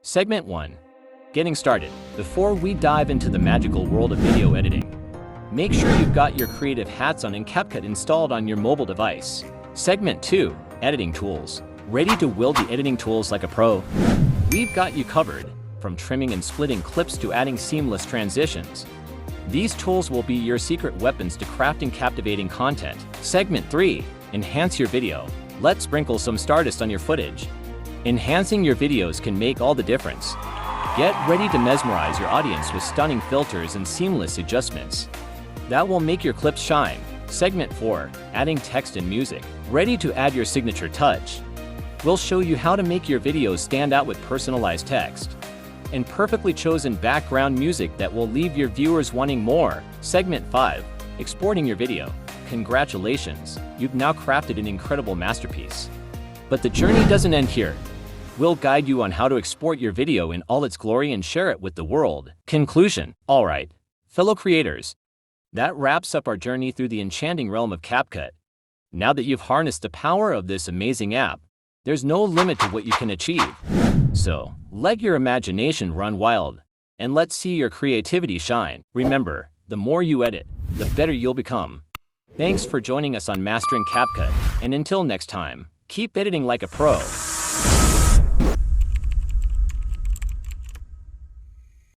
Segment 1. Getting started. Before we dive into the magical world of video editing, make sure you've got your creative hats on and CapCut installed on your mobile device. Segment 2. Editing tools. Ready to wield the editing tools like a pro? We've got you covered, from trimming and splitting clips to adding seamless transitions. These tools will be your secret weapons to crafting captivating content. Segment 3. Enhance your video. Let's sprinkle some Stardust on your footage. Enhancing your videos can make all the difference. Get ready to mesmerize your audience with stunning filters and seamless adjustments that will make your clips shine. Segment 4. Adding text and music. Ready to add your signature touch? We'll show you how to make your videos stand out with personalized text and perfectly chosen background music that will leave your viewers wanting more. Segment 5. Exporting your video. Congratulations, you've now crafted an incredible masterpiece. But the journey doesn't end here. We'll guide you on how to export your video in all its glory and share it with the world. Conclusion. Alright, fellow creators, that wraps up our journey through the enchanting realm of CapCut. Now that you've harnessed the power of this amazing app, there's no limit to what you can achieve. So, let your imagination run wild, and let's see your creativity shine. Remember, the more you edit, the better you'll become. Thanks for joining us on Mastering CapCut, and until next time, keep editing like a pro.